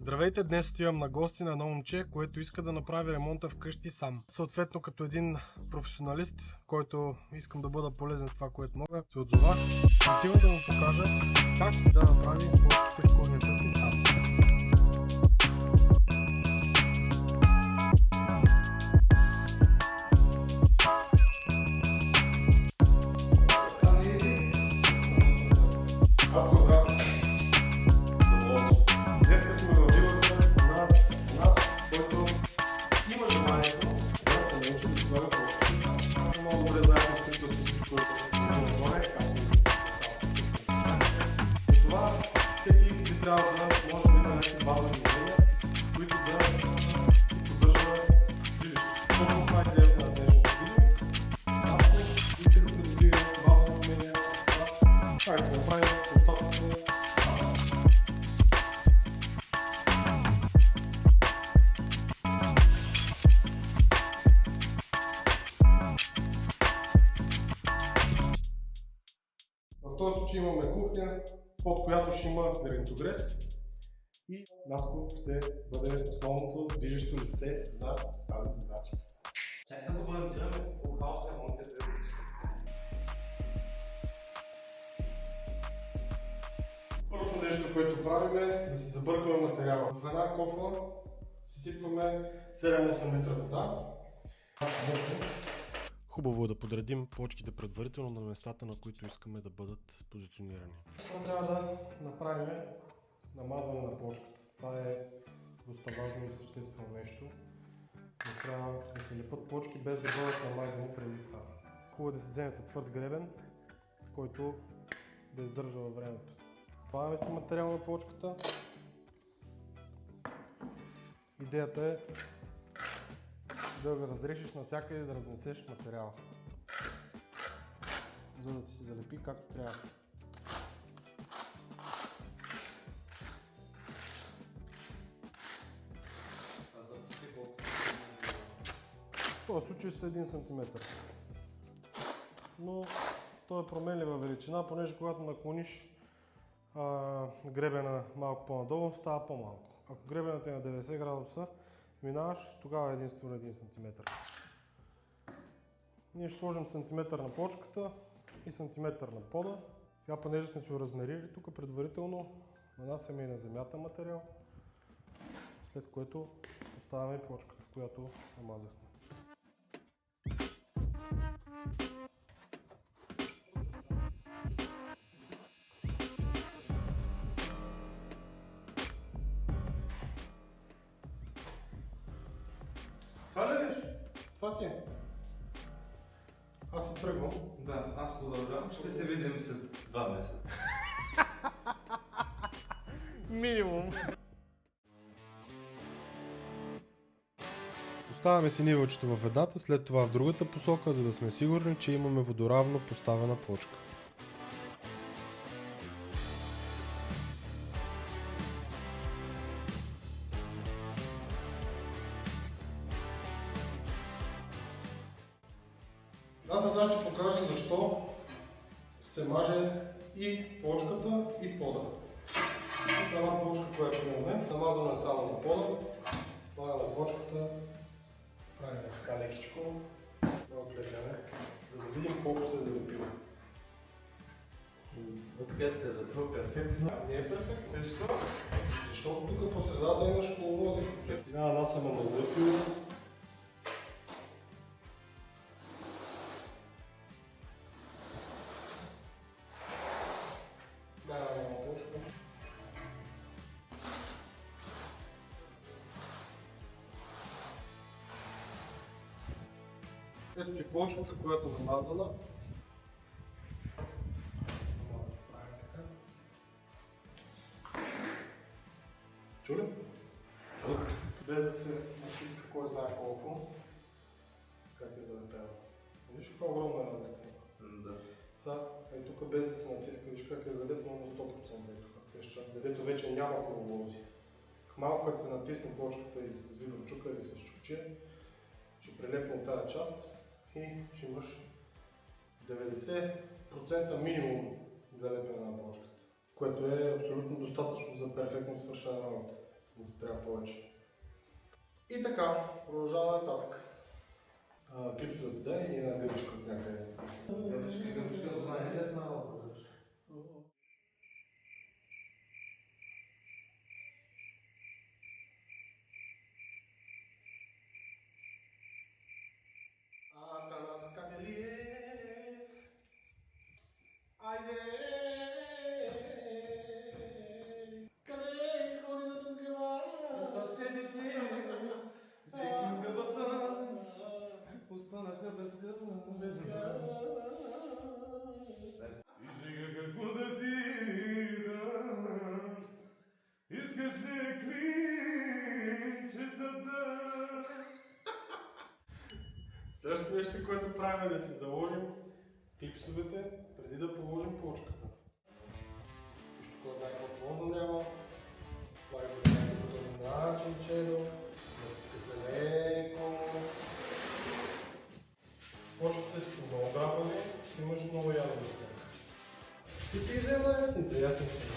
Здравейте, днес отивам на гости на едно момче, което иска да направи ремонта вкъщи сам. Съответно, като един професионалист, който искам да бъда полезен с това, което мога, се отзовах. Отивам да му покажа как да направи плочките в кухнята си сам. Трябва да може да има някакви базови движения, които да поддържат движещите. Точно това е идеята на днешното видео. Ако искате да придобие базови умения, това е да се направи достатъчно. В този случай имаме кухня, под която ще има вентогрес и Наско ще бъде основното движещо лице на тази задача. Чакай да го монтираме по хаоса и монтираме. Първото нещо, което правим е да си забъркваме материала. В една кофа съсипваме 7-8 литра вода. Хубаво е да подредим плочките предварително на местата, на които искаме да бъдат позиционирани. Сега трябва да направим намазване на плочката. Това е доста важно и съществено нещо. Не трябва да се лепат плочки без да бъдат намазани преди това. Хубаво е да се вземете твърд гребен, който да издържа във времето. Слагаме си материал на плочката. Идеята е да го разрешиш навсякъде и да разнесеш материала, за да ти се залепи както трябва. А зъбците колко са? В този случай са 1 см. Но той е променлива величина, понеже когато наклониш гребена малко по-надолу, става по-малко. Ако гребенът е на 90 градуса, минаваш, тогава е единствено 1 см. Ние ще сложим сантиметър на плочката и сантиметър на пода. Сега, понеже сме си го размерили, тук предварително нанасяме и на земята материал, след което поставяме плочката, която намазахме. Това ли беше? Това ти е. Аз се тръгвам. Да, аз продължавам. Ще се видим след 2 месеца. Минимум. Поставяме си нивелчето в едната, след това в другата посока, за да сме сигурни, че имаме водоравно поставена плочка. Аз сега ще покажа защо се маже и плочката, и пода. Тук е една плочка, която имаме. Намазваме само на пода. Слагаме плочката. Правим така лекичко. Да отлепяме, за да видим колко се е залепило. Откъде се е запил перфектно? Не е перфектно. Защо? Защото тук по средата имаш коловози. Сега нанасяме на залепило. Даваме плочка. Ето ти плочката, която е намазана. Чу ли? Чух. Без да се натиска кой знае колко. Как е залепено. Виж каква огромна разлика. Да. Сега, тук без да се натиска, виж как е залепено на 100% тук в тези част, дето вече няма коловози. Малко като се натисне плочката или с виброчука или с чукче, ще прилепне тази част и ще имаш 90% минимум залепена на плочката, което е абсолютно достатъчно за перфектно свършена работа от И така, продължаваме нататък. Клипсовете дай и една гъбичка от някъде. Гъбичка, това не е лесна работа. Атанас Кателиев, айде! Къде ходи за да сгъва? Съседите взеха гъбата, останаха без гъба. Без гъба. И сега какво да ти дам? Искаш ли клинчетата? Следващото нещо, което правим е да си заложим клипсовете преди да положим плочката. Нищо кой знае какво сложно няма. Слага се да по този начин чедо, натиска се леко. Плочката си много грабване, ще имаш много ядо с тях. Ще си иззема ефтините, ясен си.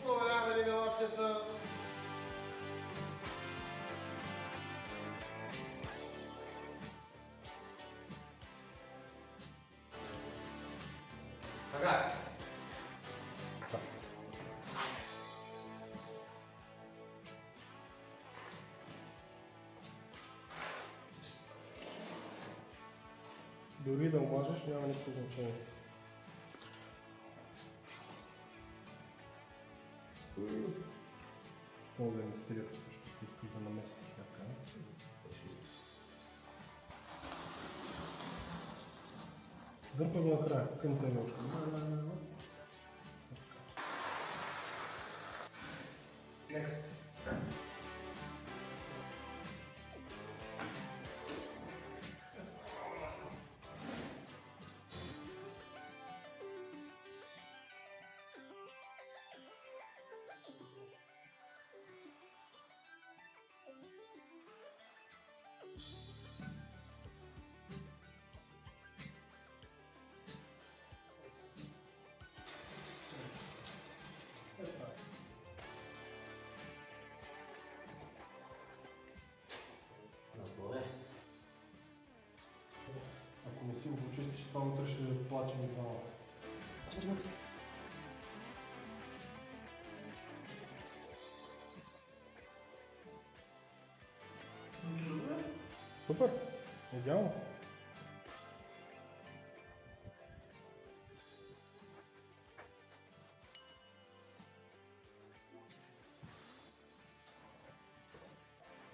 Проверяваме нивелацията. Така е. Дори да омажеш, няма никакво значение. Мога да инвестирате също, ако искаш да намесиш така. Дърпа го накрая, към тези ушка. Next. Ако не си го почистиш, това утре ще плачем и двамата. Супер! Идеално!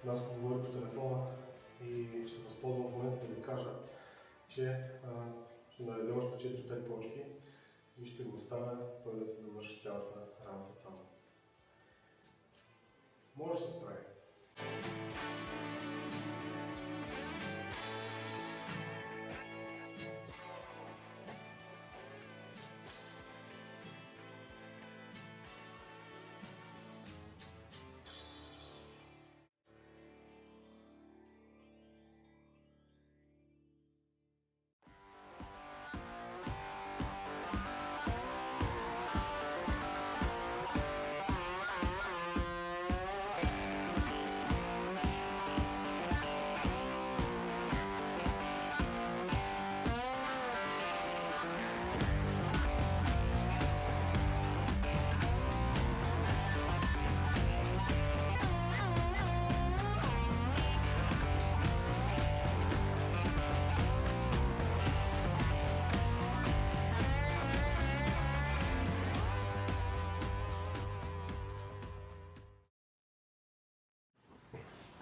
Аз говоря по телефона и ще се възползвам в момента да ви кажа, че ще наредя още 4-5 почки и ще го оставя той да се довърши цялата работа сам. Може да се справи.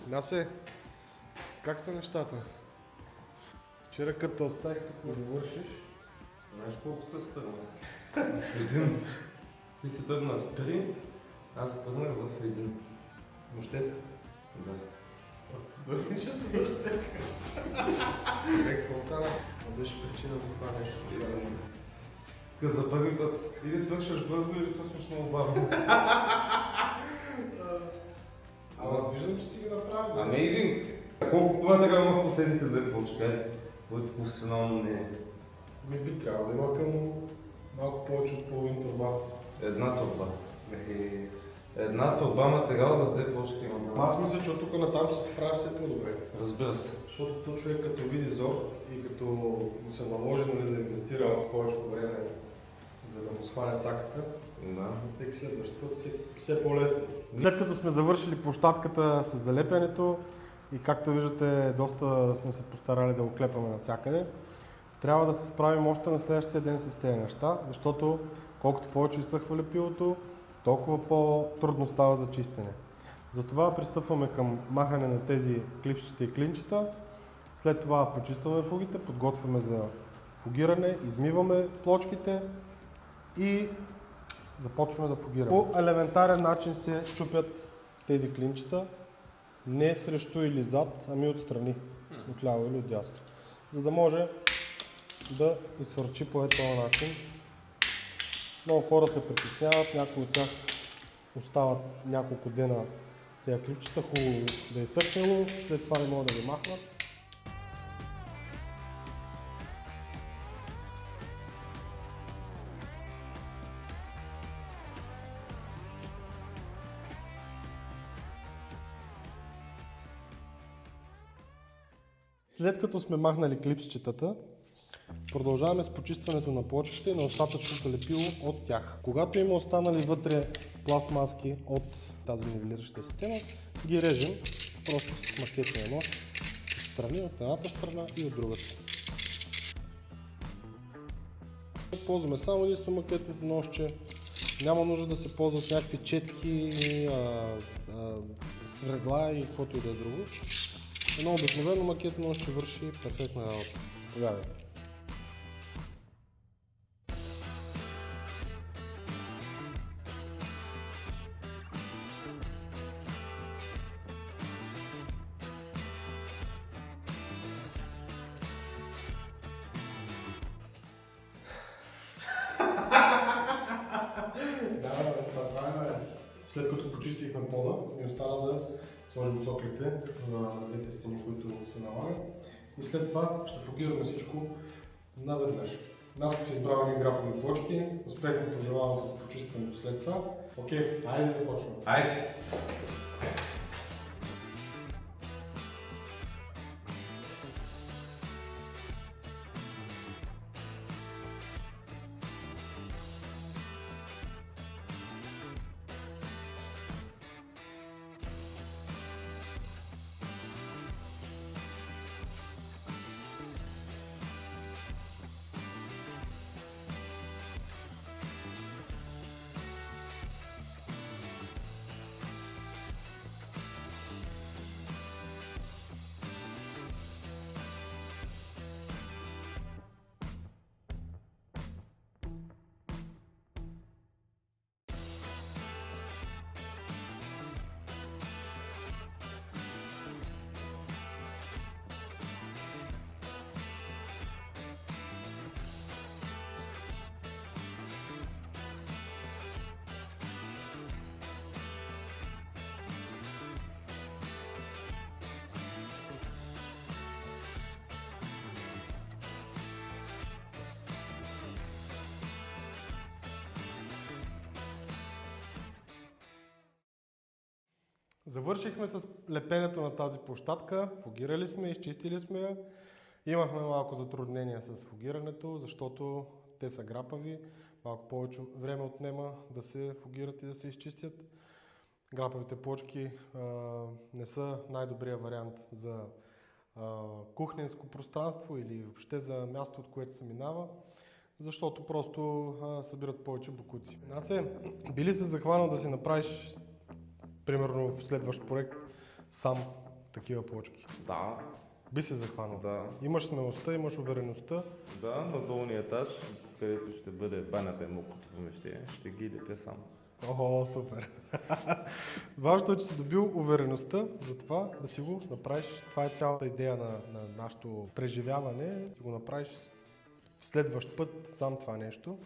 Насе, как са нещата? Вчера като оставих тук да довършиш. Знаеш колко се стърна? Ти си тръгна в 3, аз тръгнах в 1. Нощеска? Да. Дори че се нощеска. Какво стана? Беше причина за това нещо. Като за първи път или свършваш бързо, или свършваш много бавно. Ама виждам, че си ги направил. Amazing! Колко това така в последните две почки? Твоето професионално мнение. Би трябвало да има към малко повече от половин турба. Една турба. Една турба материал за две плочки имам. Аз мисля, че от тук натам ще се справиш все по-добре. Разбира се. Защото то човек като види зор и като му се наложи да инвестира малко повече време, за да му схване цаката, Да. всеки следващ път все по-лесно. След като сме завършили площадката с залепянето и както виждате доста сме се постарали да го клепаме навсякъде, трябва да се справим още на следващия ден с тези неща, защото колкото повече изсъхва лепилото, толкова по-трудно става за чистене. Затова пристъпваме към махане на тези клипчета и клинчета. След това почистваме фугите, подготвяме за фугиране, измиваме плочките и започваме да фугираме. По елементарен начин се чупят тези клинчета, не срещу или зад, ами отстрани, отляво или отдясно, за да може да изсвърчи по този начин. Много хора се притесняват, някои от тях остават няколко дена тези клипчета, хубаво да е съхнело, след това не могат да ги махнат. След като сме махнали клипсчетата, продължаваме с почистването на плочките и на остатъчното лепило от тях. Когато има останали вътре пластмаски от тази нивелираща система, ги режем просто с макетния нож страни от едната страна и от другата. Ползваме само единствено макетното ножче. Няма нужда да се ползват някакви четки, средла и каквото и да е друго. Едно обикновено макетно нож ще върши перфектна работа. Заповядайте. След като почистихме пода, ни остана да сложим цоклите на двете стени, които се налагат. И след това ще фугираме всичко наведнъж. Нас са избрали грапови плочки, успехме пожелавам с почистването след това. Окей, айде да почваме. Айде! Завършихме с лепенето на тази площадка, фугирали сме, изчистили сме я. Имахме малко затруднения с фугирането, защото те са грапави, малко повече време отнема да се фугират и да се изчистят. Грапавите плочки не са най-добрият вариант за кухненско пространство или въобще за място, от което се минава, защото просто събират повече бокуци. Би ли се захванал да си направиш примерно в следващ проект сам такива плочки? Да. Би се захванал? Да. Имаш смелостта, имаш увереността. Да, на долния етаж, където ще бъде банята и мокрото помещение, ще ги лепя сам. Охо, супер! Важното е, че си добил увереността за това да си го направиш. Това е цялата идея на нашето преживяване. Да го направиш в следващ път сам това нещо.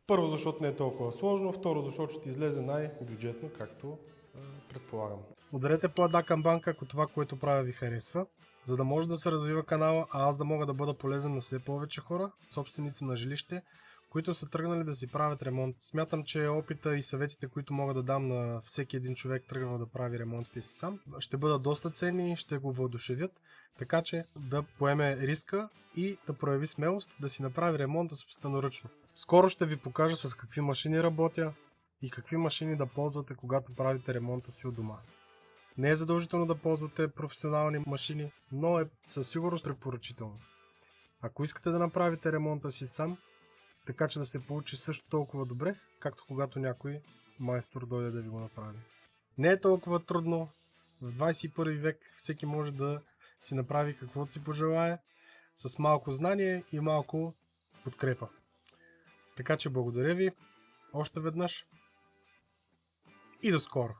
Първо, защото не е толкова сложно. Второ, защото ще ти излезе най-бюджетно, както предполагам. Ударете по една камбанка, ако това, което правя, ви харесва, за да може да се развива канала, а аз да мога да бъда полезен на все повече хора, собственици на жилище, които са тръгнали да си правят ремонт. Смятам, че опита и съветите, които мога да дам на всеки един човек, тръгнал да прави ремонтите си сам, ще бъдат доста ценни и ще го въодушевят, така че да поеме риска и да прояви смелост да си направи ремонта собственоръчно. Скоро ще ви покажа с какви машини работя и какви машини да ползвате, когато правите ремонта си у дома. Не е задължително да ползвате професионални машини, но е със сигурност препоръчително. Ако искате да направите ремонта си сам, така че да се получи също толкова добре, както когато някой майстор дойде да ви го направи. Не е толкова трудно. В 21 век всеки може да си направи каквото си пожелае, с малко знание и малко подкрепа. Така че благодаря ви още веднъж и до скоро!